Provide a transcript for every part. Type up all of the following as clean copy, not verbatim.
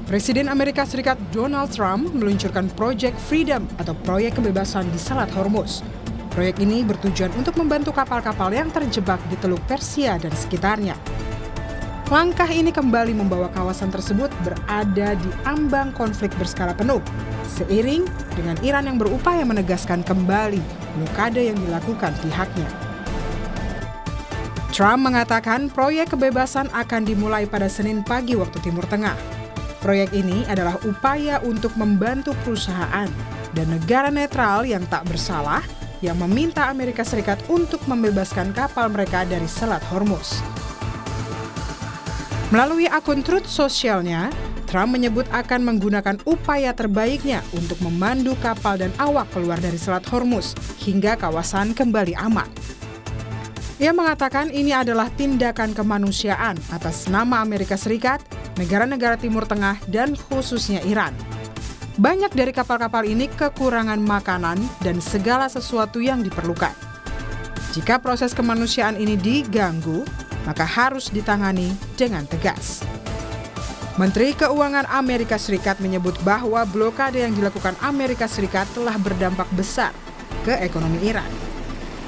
Presiden Amerika Serikat Donald Trump meluncurkan Project Freedom atau proyek kebebasan di Selat Hormuz. Proyek ini bertujuan untuk membantu kapal-kapal yang terjebak di Teluk Persia dan sekitarnya. Langkah ini kembali membawa kawasan tersebut berada di ambang konflik berskala penuh, seiring dengan Iran yang berupaya menegaskan kembali blokade yang dilakukan pihaknya. Trump mengatakan proyek kebebasan akan dimulai pada Senin pagi waktu Timur Tengah. Proyek ini adalah upaya untuk membantu perusahaan dan negara netral yang tak bersalah yang meminta Amerika Serikat untuk membebaskan kapal mereka dari Selat Hormuz. Melalui akun Truth Social-nya, Trump menyebut akan menggunakan upaya terbaiknya untuk memandu kapal dan awak keluar dari Selat Hormuz hingga kawasan kembali aman. Ia mengatakan ini adalah tindakan kemanusiaan atas nama Amerika Serikat, negara-negara Timur Tengah, dan khususnya Iran. Banyak dari kapal-kapal ini kekurangan makanan dan segala sesuatu yang diperlukan. Jika proses kemanusiaan ini diganggu, maka harus ditangani dengan tegas. Menteri Keuangan Amerika Serikat menyebut bahwa blokade yang dilakukan Amerika Serikat telah berdampak besar ke ekonomi Iran.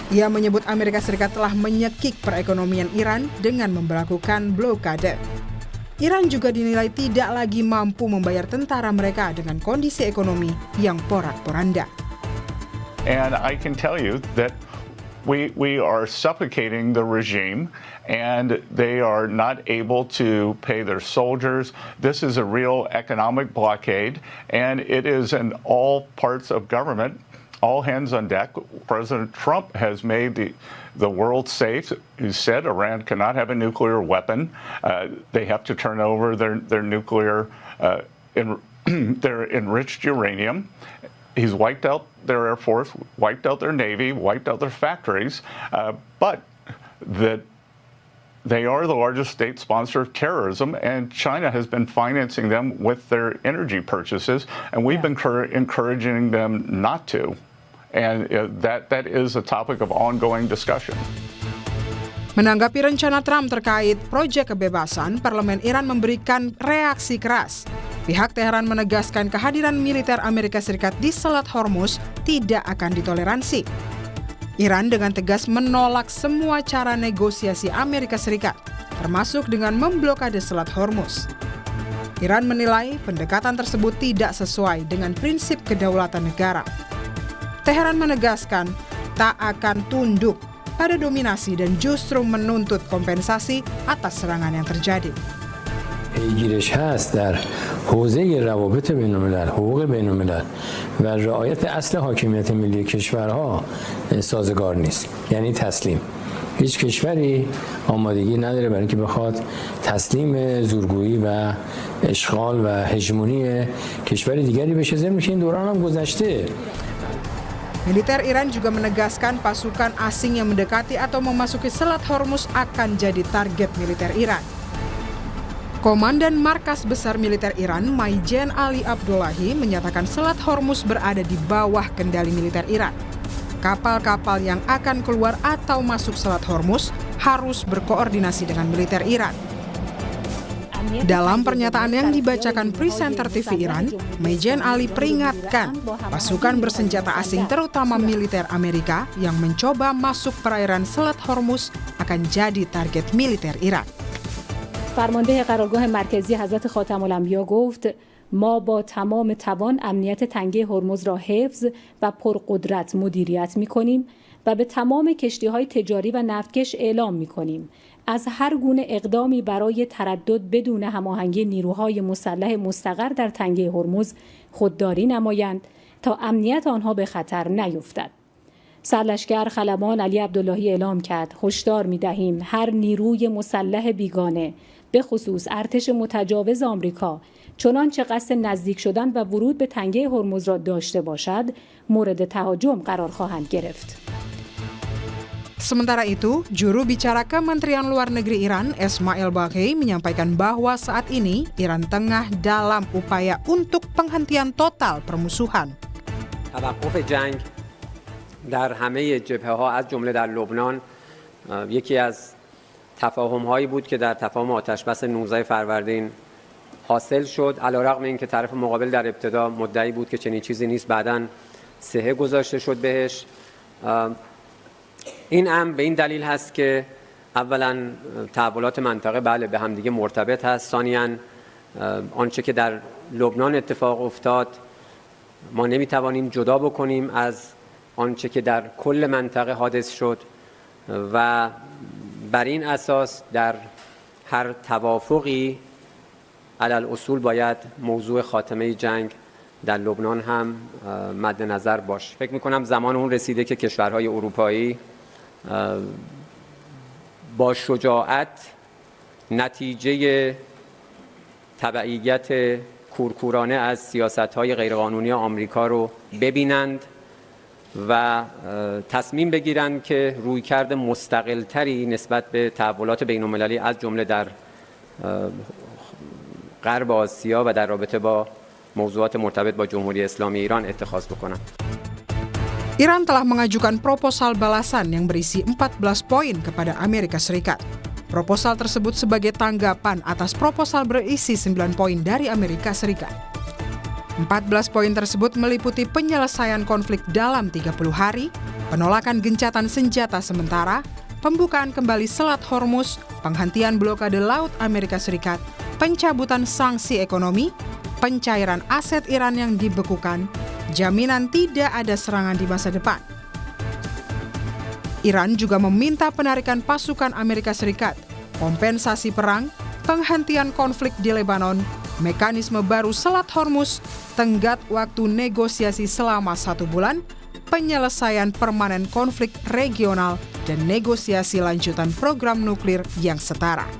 Ia menyebut Amerika Serikat telah menyekik perekonomian Iran dengan memberlakukan blokade. Iran juga dinilai tidak lagi mampu membayar tentara mereka dengan kondisi ekonomi yang porak-poranda. And I can tell you that we are suffocating the regime and they are not able to pay their soldiers. This is a real economic blockade and it is in all parts of government. All hands on deck. President Trump has made the world safe. He said Iran cannot have a nuclear weapon. They have to turn over their nuclear, their enriched uranium. He's wiped out their Air Force, wiped out their Navy, wiped out their factories. But that they are the largest state sponsor of terrorism, and China has been financing them with their energy purchases, and we've been encouraging them not to. And that is a topic of ongoing discussion. Menanggapi rencana Trump terkait proyek kebebasan, Parlemen Iran memberikan reaksi keras. Pihak Teheran menegaskan kehadiran militer Amerika Serikat di Selat Hormuz tidak akan ditoleransi. Iran dengan tegas menolak semua cara negosiasi Amerika Serikat, termasuk dengan memblokade Selat Hormuz. Iran menilai pendekatan tersebut tidak sesuai dengan prinsip kedaulatan negara. Teheran menegaskan tak akan tunduk pada dominasi dan justru menuntut kompensasi atas serangan yang terjadi. پیگیرش هست در حوزه روابط بین‌الملل، حقوق بین‌الملل و رعایت اصل حاکمیت ملی کشورها سازگار نیست. یعنی تسلیم. هیچ کشوری آمادگی نداره برای اینکه بخواد تسلیم زورگویی و اشغال و هژمونی کشور دیگری بشه. ضمن که این دوران هم گذشته. Militer Iran juga menegaskan pasukan asing yang mendekati atau memasuki Selat Hormuz akan jadi target militer Iran. Komandan Markas Besar Militer Iran, Maijen Ali Abdullahi, menyatakan Selat Hormuz berada di bawah kendali militer Iran. Kapal-kapal yang akan keluar atau masuk Selat Hormuz harus berkoordinasi dengan militer Iran. Dalam pernyataan yang dibacakan presenter TV Iran, Maijen Ali peringatkan pasukan bersenjata asing terutama militer Amerika yang mencoba masuk perairan Selat Hormuz akan jadi target militer Iran. فرمانده قرارگاه مرکزی حضرت خاتم الانبیا گفت ما با تمام توان امنیت تنگه هرمز را حفظ و پرقدرت مدیریت می‌کنیم و به تمام کشتی‌های تجاری و نفتکش اعلام می‌کنیم از هر گونه اقدامی برای تردد بدون هماهنگی نیروهای مسلح مستقر در تنگه هرمز خودداری نمایند تا امنیت آنها به خطر نیفتد. سرلشکر خلبان علی عبداللهی اعلام کرد هشدار می‌دهیم هر نیروی مسلح بیگانه به خصوص ارتش متجاوز آمریکا چنانچه قصد نزدیک شدن و ورود به تنگه هرمز را داشته باشد مورد تهاجم قرار خواهند گرفت. Sementara itu, juru bicara Kementerian Luar Negeri Iran, Esmail Baghei, menyampaikan bahwa saat ini Iran tengah dalam upaya untuk penghentian total permusuhan. توقف جنگ در همه جبهه‌ها از جمله در لبنان یکی از تفاهم‌هایی بود که در تفاهم آتش‌بس 19 فروردین حاصل شد، علیرغم اینکه طرف مقابل در ابتدا مدعی بود که چنین چیزی نیست، بعداً صحه گذاشته شد بهش. این امر به این دلیل هست که اولا تحولات منطقه بله به همدیگه مرتبط هست، ثانیاً آنچه که در لبنان اتفاق افتاد ما نمیتوانیم جدا بکنیم از آنچه که در کل منطقه حادث شد و بر این اساس در هر توافقی علل اصول باید موضوع خاتمه جنگ در لبنان هم مد نظر باشه. فکر میکنم زمان اون رسیده که کشورهای اروپایی با شجاعت نتیجه تبعیت کورکورانه از سیاست‌های غیرقانونی آمریکا رو ببینند و تصمیم بگیرند که رویکرد مستقل‌تری نسبت به تحولات بین‌المللی از جمله در غرب آسیا و در رابطه با موضوعات مرتبط با جمهوری اسلامی ایران اتخاذ بکنند. Iran telah mengajukan proposal balasan yang berisi 14 poin kepada Amerika Serikat. Proposal tersebut sebagai tanggapan atas proposal berisi 9 poin dari Amerika Serikat. 14 poin tersebut meliputi penyelesaian konflik dalam 30 hari, penolakan gencatan senjata sementara, pembukaan kembali Selat Hormuz, penghentian blokade laut Amerika Serikat, pencabutan sanksi ekonomi, pencairan aset Iran yang dibekukan, jaminan tidak ada serangan di masa depan. Iran juga meminta penarikan pasukan Amerika Serikat, kompensasi perang, penghentian konflik di Lebanon, mekanisme baru Selat Hormuz, tenggat waktu negosiasi selama 1 bulan, penyelesaian permanen konflik regional, dan negosiasi lanjutan program nuklir yang setara.